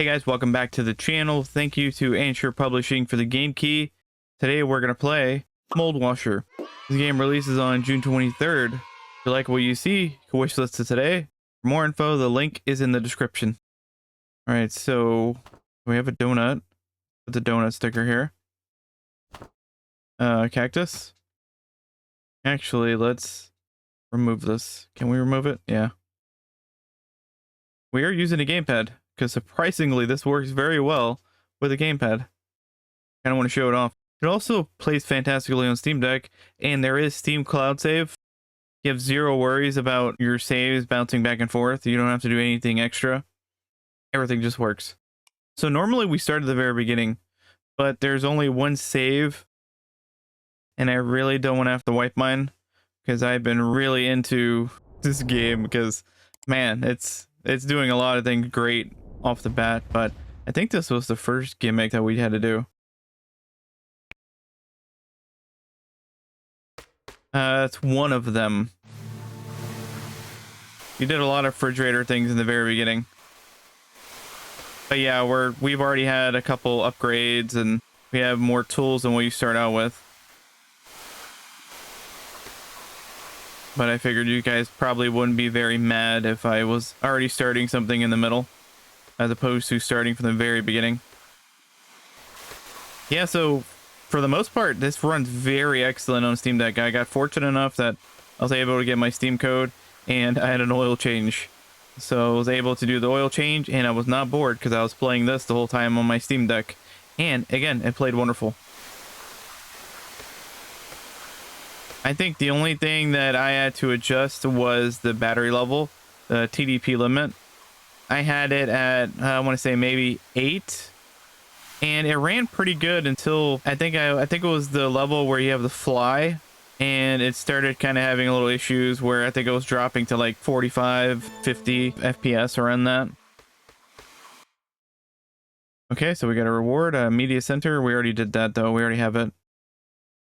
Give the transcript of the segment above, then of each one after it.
Hey guys, welcome back to the channel. Thank you to Anshar Publishing for the game key. Today we're going to play Moldwasher. This game releases on June 23rd. If you like what you see, you can wish list it today. For more info, the link is in the description. Alright, so we have a donut. Put the donut sticker here. Cactus. Actually, let's remove this. Can we remove it? Yeah. We are using a gamepad, because surprisingly this works very well with a gamepad. Kind of want to show it off. It also plays fantastically on Steam Deck, and there is Steam Cloud Save. You have zero worries about your saves bouncing back and forth. You don't have to do anything extra. Everything just works. So normally we start at the very beginning, but there's only one save, and I really don't want to have to wipe mine, because I've been really into this game, because man, it's doing a lot of things great off the bat, but I think this was the first gimmick that we had to do. It's one of them. We did a lot of refrigerator things in the very beginning. But yeah, we've already had a couple upgrades, and we have more tools than what you start out with. But I figured you guys probably wouldn't be very mad if I was already starting something in the middle, as opposed to starting from the very beginning. Yeah, so for the most part, this runs very excellent on Steam Deck. I got fortunate enough that I was able to get my Steam code, and I had an oil change. So I was able to do the oil change, and I was not bored because I was playing this the whole time on my Steam Deck. And again, it played wonderful. I think the only thing that I had to adjust was the battery level, the TDP limit. I had it at, I want to say maybe 8. And it ran pretty good until I think it was the level where you have the fly, and it started kind of having a little issues where I think it was dropping to like 45, 50 FPS around that. Okay, so we got a reward, media center. We already did that though. We already have it.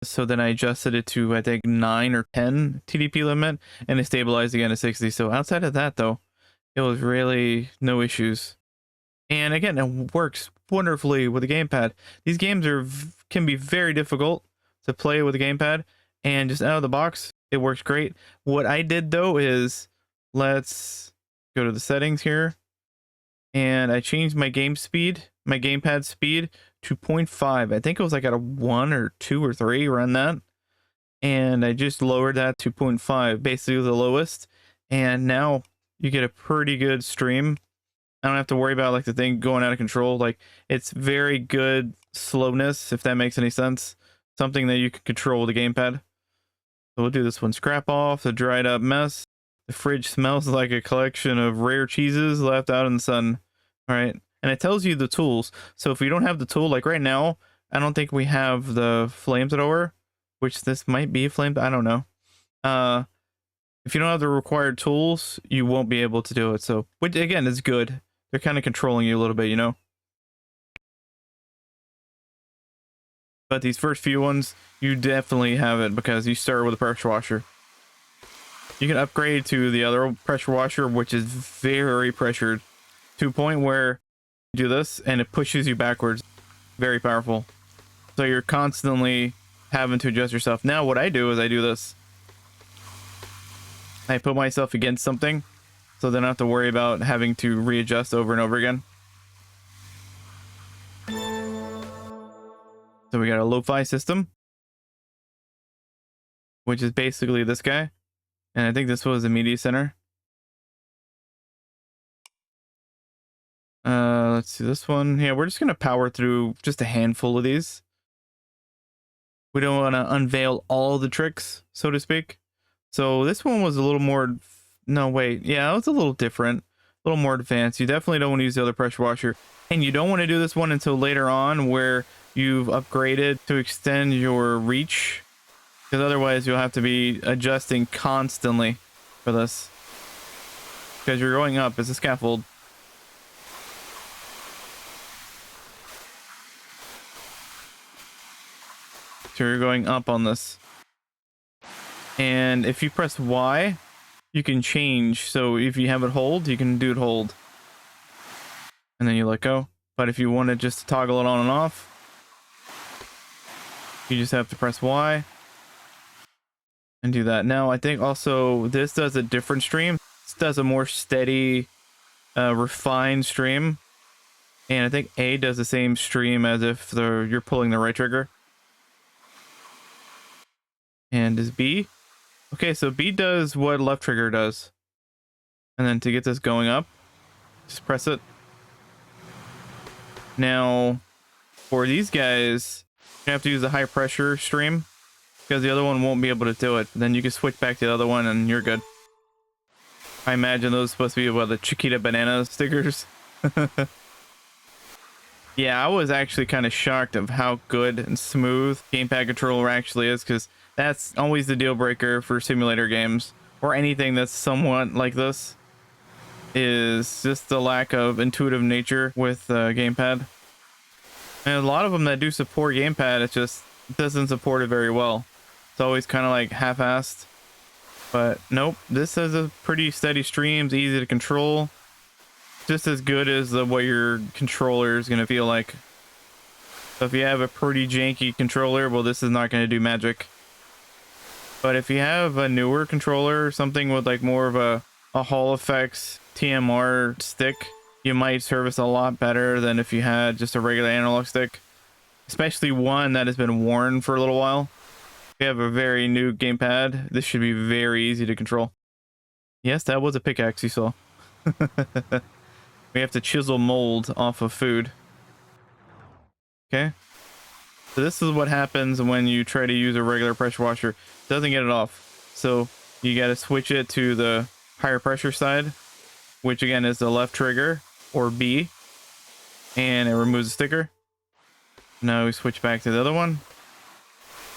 So then I adjusted it to I think 9 or 10 TDP limit, and it stabilized again at 60. So outside of that though, it was really no issues. And again, it works wonderfully with a gamepad. These games can be very difficult to play with a gamepad, and just out of the box, it works great. What I did though is, let's go to the settings here, and I changed my gamepad speed to 0.5. I think it was like at a 1 or 2 or 3 around that, and I just lowered that to 0.5, basically the lowest, and now you get a pretty good stream. I don't have to worry about like the thing going out of control. Like, it's very good slowness, if that makes any sense. Something that you can control with a gamepad. So we'll do this one. Scrap off the dried up mess. The fridge smells like a collection of rare cheeses left out in the sun. All right. And it tells you the tools. So if we don't have the tool, like right now, I don't think we have the flamethrower, which this might be a flame. I don't know. If you don't have the required tools, you won't be able to do it. So, which again is good. They're kind of controlling you a little bit, you know? But these first few ones, you definitely have it because you start with a pressure washer. You can upgrade to the other pressure washer, which is very pressured, to a point where you do this and it pushes you backwards. Very powerful. So you're constantly having to adjust yourself. Now what I do is I do this. I put myself against something, so then I don't have to worry about having to readjust over and over again. So we got a lo-fi system, which is basically this guy. And I think this was the media center. Let's see this one. Yeah, we're just going to power through just a handful of these. We don't want to unveil all the tricks, so to speak. So this one was a little more... No, wait. Yeah, it was a little different. A little more advanced. You definitely don't want to use the other pressure washer. And you don't want to do this one until later on, where you've upgraded to extend your reach. Because otherwise you'll have to be adjusting constantly for this. Because you're going up. It's a scaffold. So you're going up on this. And if you press Y, you can change. So if you have it hold, you can do it hold. and then you let go. But if you want to just toggle it on and off, you just have to press Y and do that. Now I think also this does a different stream. This does a more steady, refined stream, and I think A does the same stream as if you're pulling the right trigger. And is B? Okay, so B does what left trigger does. And then to get this going up, just press it. Now, for these guys, you have to use the high pressure stream because the other one won't be able to do it. Then you can switch back to the other one and you're good. I imagine those are supposed to be the Chiquita banana stickers. Yeah, I was actually kind of shocked of how good and smooth gamepad controller actually is, because that's always the deal breaker for simulator games or anything that's somewhat like this, is just the lack of intuitive nature with gamepad. And a lot of them that do support gamepad, it just doesn't support it very well. It's always kind of like half-assed. But nope, this has a pretty steady streams, easy to control. Just as good as what your controller is going to feel like. So if you have a pretty janky controller, well, this is not going to do magic. But if you have a newer controller or something with like more of a Hall effects TMR stick, you might service a lot better than if you had just a regular analog stick. Especially one that has been worn for a little while. If you have a very new gamepad, this should be very easy to control. Yes, that was a pickaxe you saw. We have to chisel mold off of food. Okay. So this is what happens when you try to use a regular pressure washer. It doesn't get it off. So you got to switch it to the higher pressure side, which again is the left trigger, or B. And it removes the sticker. Now we switch back to the other one.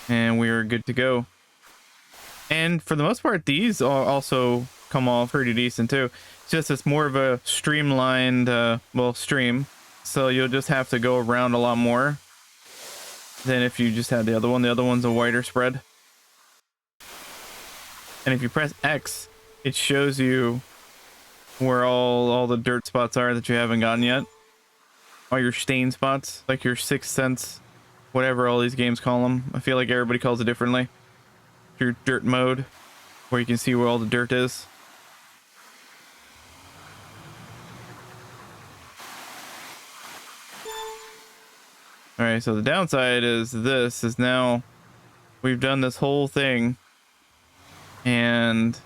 And we are good to go. And for the most part, these also come off pretty decent too. It's just it's more of a streamlined stream, so you'll just have to go around a lot more than if you just had the other one. The other one's a wider spread. And if you press X, it shows you where all the dirt spots are that you haven't gotten yet. All your stain spots, like your sixth sense, whatever all these games call them. I feel like everybody calls it differently. Your dirt mode, where you can see where all the dirt is. All right, so the downside is this is now we've done this whole thing, and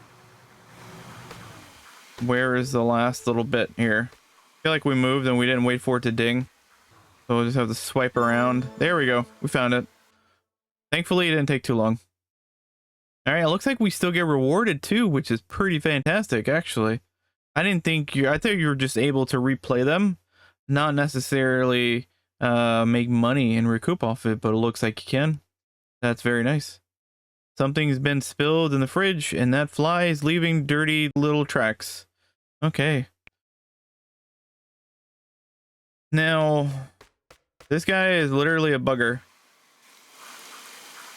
where is the last little bit here? I feel like we moved and we didn't wait for it to ding, so we'll just have to swipe around. There we go, we found it. Thankfully it didn't take too long. All right, it looks like we still get rewarded too, which is pretty fantastic actually. I thought you were just able to replay them, not necessarily make money and recoup off it, but it looks like you can. That's very nice. Something's been spilled in the fridge and that fly is leaving dirty little tracks. Okay. Now, this guy is literally a bugger.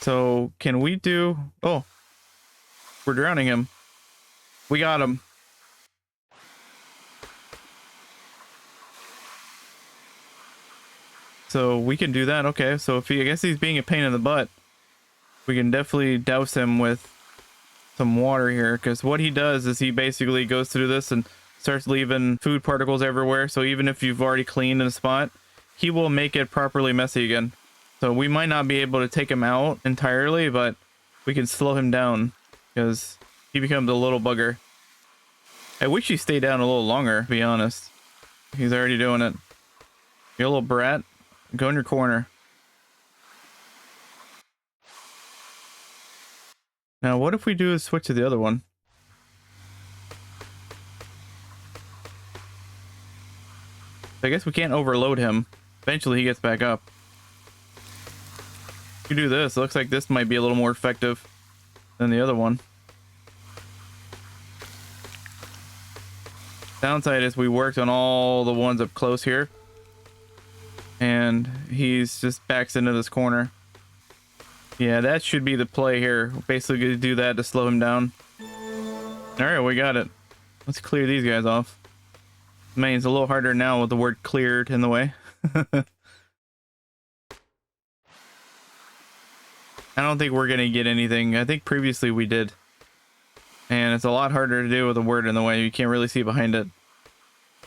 So can we do... Oh, we're drowning him. We got him. So we can do that. Okay, so if I guess he's being a pain in the butt, we can definitely douse him with some water here, because what he does is he basically goes through this and starts leaving food particles everywhere. So even if you've already cleaned in a spot, he will make it properly messy again. So we might not be able to take him out entirely, but we can slow him down because he becomes a little bugger. I wish he stayed down a little longer, to be honest. He's already doing it. You little brat. Go in your corner. Now, what if we do is switch to the other one? I guess we can't overload him. Eventually he gets back up. If you do this, it looks like this might be a little more effective than the other one. Downside is we worked on all the ones up close here. And he's just backs into this corner. Yeah, that should be the play here. Basically do that to slow him down. All right, we got it. Let's clear these guys off. Man, it's a little harder now with the word cleared in the way. I don't think we're gonna get anything. I think previously we did. And it's a lot harder to do with a word in the way. You can't really see behind it.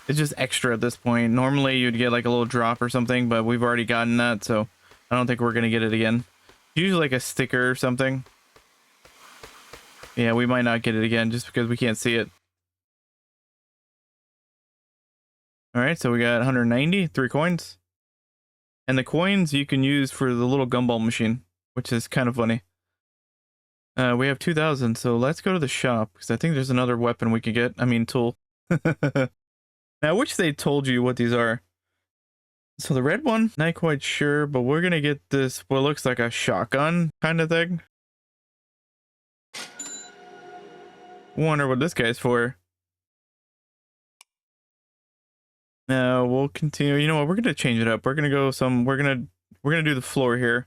It's just extra at this point. Normally you'd get like a little drop or something, but we've already gotten that, so I don't think we're gonna get it again. Usually like a sticker or something. Yeah, we might not get it again just because we can't see it. Alright, so we got 190, 3 coins. And the coins you can use for the little gumball machine, which is kind of funny. We have 2,000, so let's go to the shop, because I think there's another weapon we could get. I mean, tool. Now, I wish they told you what these are. So the red one, not quite sure, but we're gonna get this, what looks like a shotgun kind of thing. Wonder what this guy's for. Now we'll continue. You know what? We're gonna change it up. We're gonna go some. We're gonna do the floor here.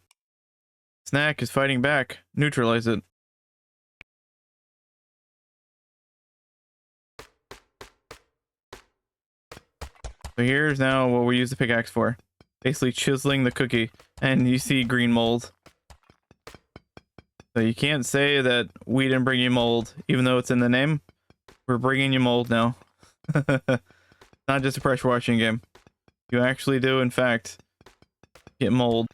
Snack is fighting back. Neutralize it. So here's now what we use the pickaxe for. Basically chiseling the cookie, and you see green mold. So you can't say that we didn't bring you mold, even though it's in the name. We're bringing you mold now. Not just a pressure washing game. You actually do, in fact, get mold.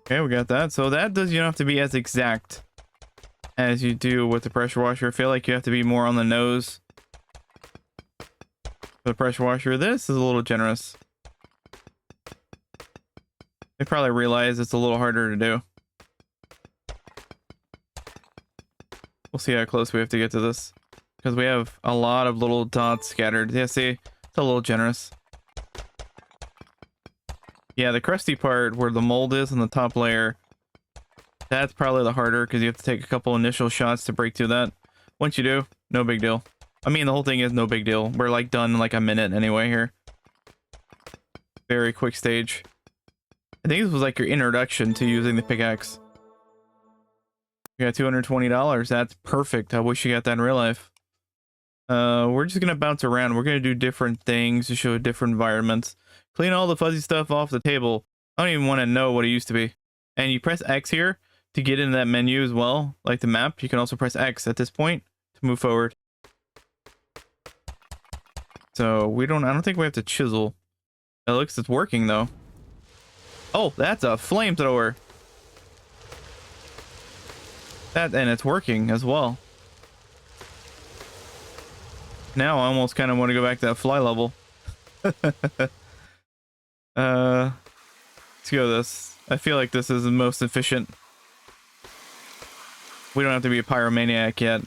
Okay, we got that. So that does, you don't have to be as exact as you do with the pressure washer. I feel like you have to be more on the nose. For the pressure washer, this is a little generous. They probably realize it's a little harder to do. We'll see how close we have to get to this, because we have a lot of little dots scattered. Yeah, see, it's a little generous. Yeah, the crusty part where the mold is on the top layer, that's probably the harder, because you have to take a couple initial shots to break through that. Once you do, no big deal. I mean, the whole thing is no big deal. We're like done in like a minute anyway here. Very quick stage. I think this was like your introduction to using the pickaxe. We got $220. That's perfect. I wish you got that in real life. We're just gonna bounce around. We're gonna do different things to show different environments. Clean all the fuzzy stuff off the table. I don't even want to know what it used to be. And you press X here to get into that menu as well, like the map. You can also press X at this point to move forward. So I don't think we have to chisel. It looks it's working though. Oh, that's a flamethrower. And it's working as well. Now I almost kind of want to go back to that fly level. Let's go this. I feel like this is the most efficient. We don't have to be a pyromaniac yet.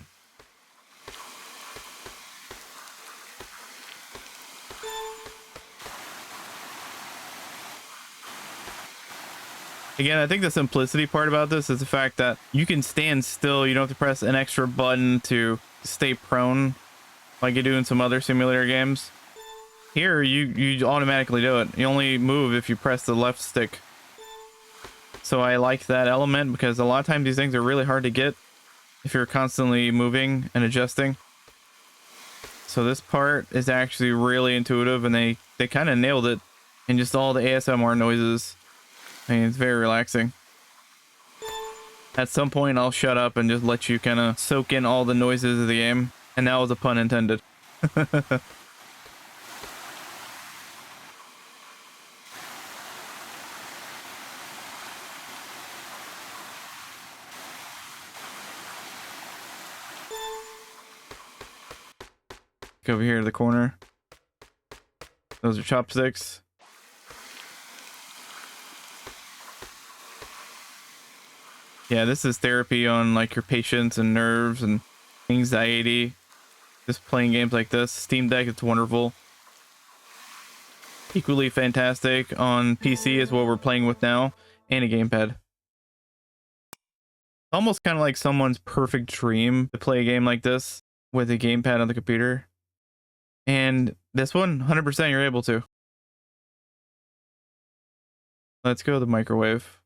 Again, I think the simplicity part about this is the fact that you can stand still. You don't have to press an extra button to stay prone like you do in some other simulator games. Here, you automatically do it. You only move if you press the left stick. So I like that element, because a lot of times these things are really hard to get if you're constantly moving and adjusting. So this part is actually really intuitive, and they kind of nailed it in just all the ASMR noises. I mean, it's very relaxing. At some point, I'll shut up and just let you kind of soak in all the noises of the game. And that was a pun intended. Go over here to the corner. Those are chopsticks. Yeah, this is therapy on like your patience and nerves and anxiety. Just playing games like this. Steam Deck, it's wonderful. Equally fantastic on PC is what we're playing with now, and a gamepad. Almost kind of like someone's perfect dream to play a game like this with a gamepad on the computer. And this one, 100% you're able to. Let's go to the microwave.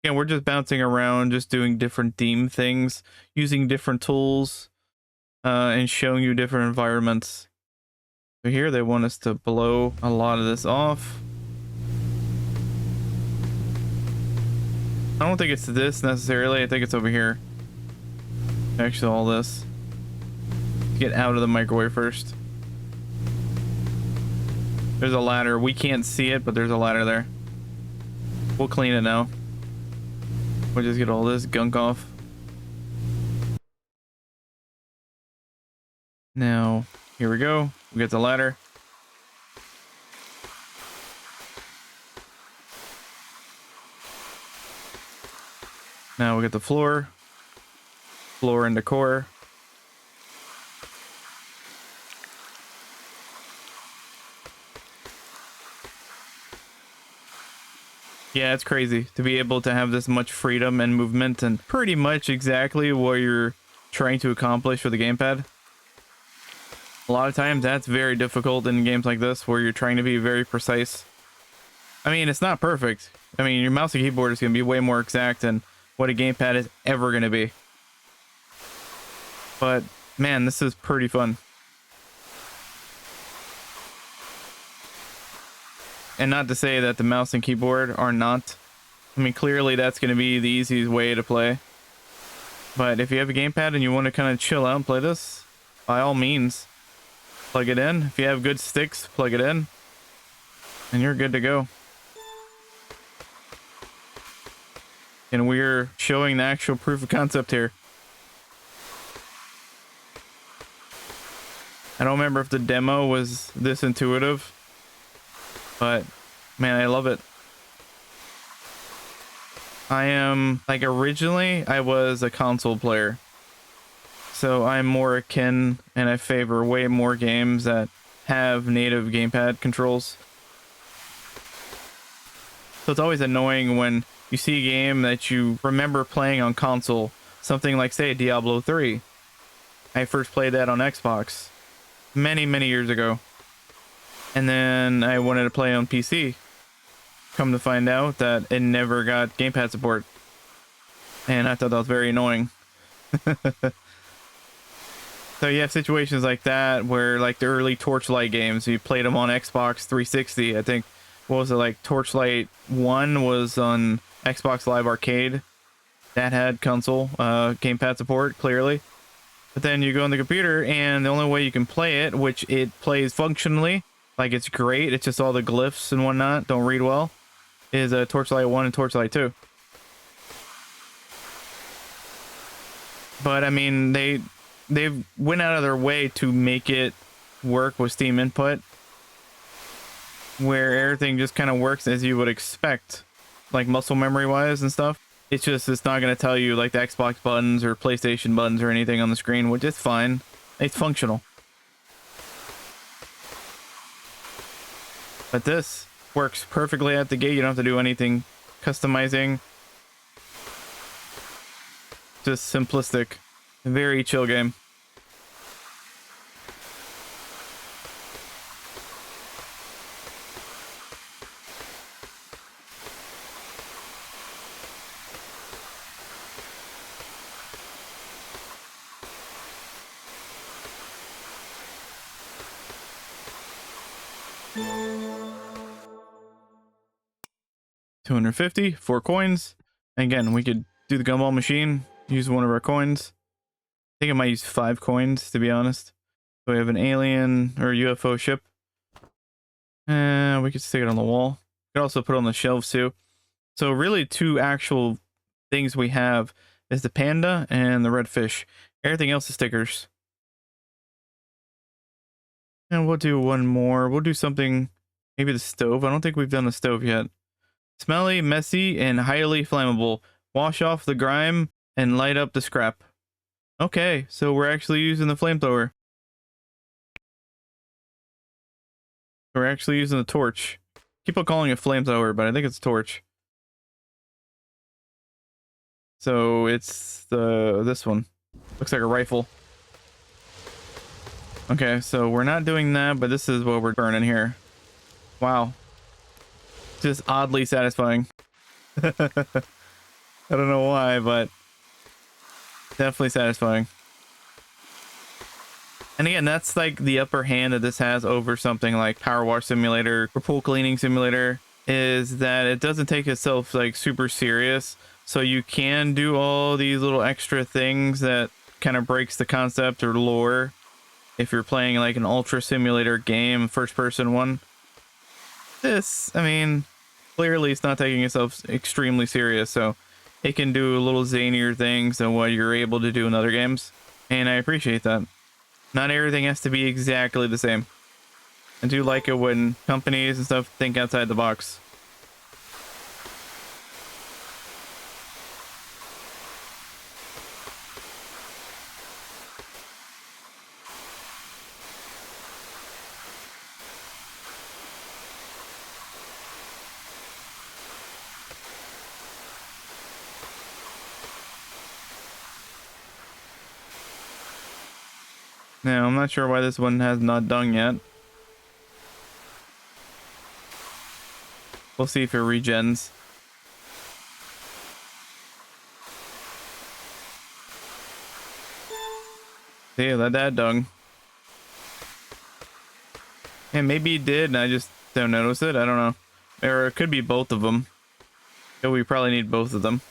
Yeah, we're just bouncing around, just doing different theme things, using different tools, and showing you different environments. So here they want us to blow a lot of this off. I don't think it's this necessarily. I think it's over here. Actually, all this. Get out of the microwave first. There's a ladder. We can't see it, but there's a ladder there. We'll clean it now. We'll just get all this gunk off. Now, here we go. We get the ladder. Now we get the floor. Floor and decor. Yeah, it's crazy to be able to have this much freedom and movement and pretty much exactly what you're trying to accomplish with the gamepad. A lot of times that's very difficult in games like this where you're trying to be very precise. I mean, it's not perfect. I mean, your mouse and keyboard is going to be way more exact than what a gamepad is ever going to be. But man, this is pretty fun. And not to say that the mouse and keyboard are not. I mean, clearly that's going to be the easiest way to play. But if you have a gamepad and you want to kind of chill out and play this, by all means, plug it in. If you have good sticks, plug it in. And you're good to go. And we're showing the actual proof of concept here. I don't remember if the demo was this intuitive. But man, I love it. I am like originally I was a console player. So I'm more akin and I favor way more games that have native gamepad controls. So it's always annoying when you see a game that you remember playing on console, something like say Diablo 3. I first played that on Xbox many years ago. And then I wanted to play on PC. Come to find out that it never got gamepad support. And I thought that was very annoying. So you have situations like that where like the early Torchlight games, you played them on Xbox 360. I think, what was it, like Torchlight 1 was on Xbox Live Arcade. That had console gamepad support, clearly. But then you go on the computer and the only way you can play it, which it plays functionally, like it's great, it's just all the glyphs and whatnot don't read well, is a Torchlight 1 and Torchlight 2. But I mean, they went out of their way to make it work with Steam input, where everything just kind of works as you would expect, like muscle memory wise and stuff. It's just, it's not going to tell you like the Xbox buttons or PlayStation buttons or anything on the screen, which is fine. It's functional. But this works perfectly at the gate. You don't have to do anything customizing. Just simplistic. Very chill game. $250, 4 coins. And again, we could do the gumball machine, use one of our coins. I think I might use 5 coins, to be honest. So we have an alien or UFO ship. And we could stick it on the wall. We could also put it on the shelves too. So really 2 actual things we have is the panda and the red fish. Everything else is stickers. And we'll do one more. We'll do something, maybe the stove. I don't think we've done the stove yet. Smelly, messy, and highly flammable. Wash off the grime and light up the scrap. Okay, so we're actually using the flamethrower. We're actually using the torch. Keep on calling it flamethrower, but I think it's torch. So it's this one. Looks like a rifle. Okay, so we're not doing that, but this is what we're burning here. Wow. Just oddly satisfying. I don't know why, but definitely satisfying. And again, that's like the upper hand that this has over something like Power Wash Simulator or Pool Cleaning Simulator, is that it doesn't take itself like super serious. So you can do all these little extra things that kind of breaks the concept or lore if you're playing like an ultra simulator game, first person one. This, I mean, clearly it's not taking itself extremely serious, so it can do little zanier things than what you're able to do in other games, and I appreciate that. Not everything has to be exactly the same. I do like it when companies and stuff think outside the box. Now, I'm not sure why this one has not done yet. We'll see if it regens. See, let that dung. And maybe it did and I just don't notice it. I don't know. Or it could be both of them. So we probably need both of them.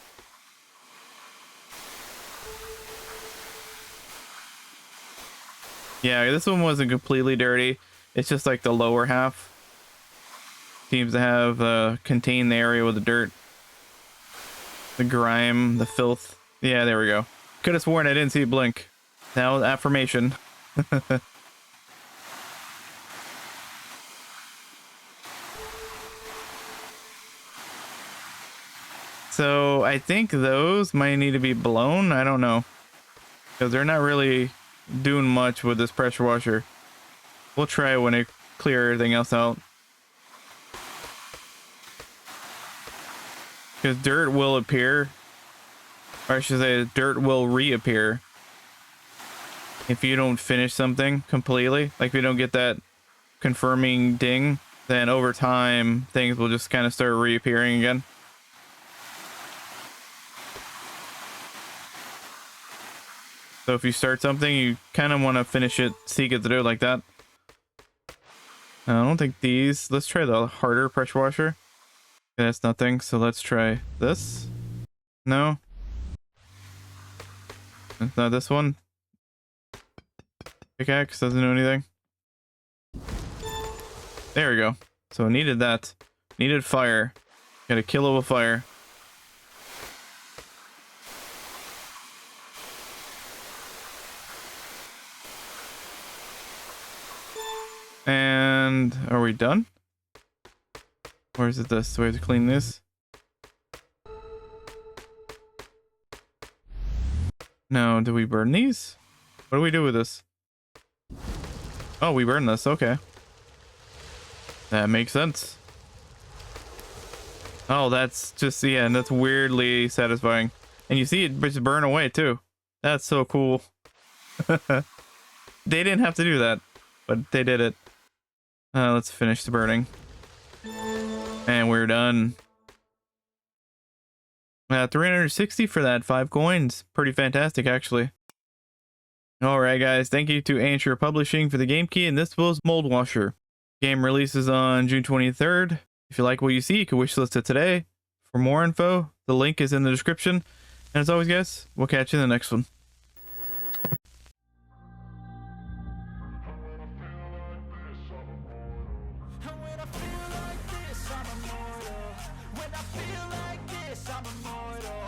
Yeah, this one wasn't completely dirty. It's just like the lower half seems to have contained the area with the dirt, the grime, the filth. Yeah, there we go. Could have sworn I didn't see it blink. Now affirmation. So I think those might need to be blown. I don't know, because they're not really doing much with this pressure washer. We'll try it when I clear everything else out, because dirt will appear, or I should say dirt will reappear if you don't finish something completely. Like if you don't get that confirming ding, then over time things will just kind of start reappearing again. So if you start something, you kind of want to finish it, see it through like that. I don't think these. Let's try the harder pressure washer. That's nothing. So let's try this. No, it's not this one. Pickaxe doesn't do anything. There we go. So needed that. Needed fire. Got a kill of a fire. And are we done? Or is it this? Do we have to clean this? No, do we burn these? What do we do with this? Oh, we burn this. Okay. That makes sense. Oh, that's just, yeah, and that's weirdly satisfying. And you see it just burn away too. That's so cool. They didn't have to do that, but they did it. Let's finish the burning. And we're done. 360 for that, 5 coins. Pretty fantastic, actually. Alright, guys. Thank you to Anshar Publishing for the game key, and this was Moldwasher. Game releases on June 23rd. If you like what you see, you can wishlist it today. For more info, the link is in the description. And as always, guys, we'll catch you in the next one. When I feel like this, I'm immortal.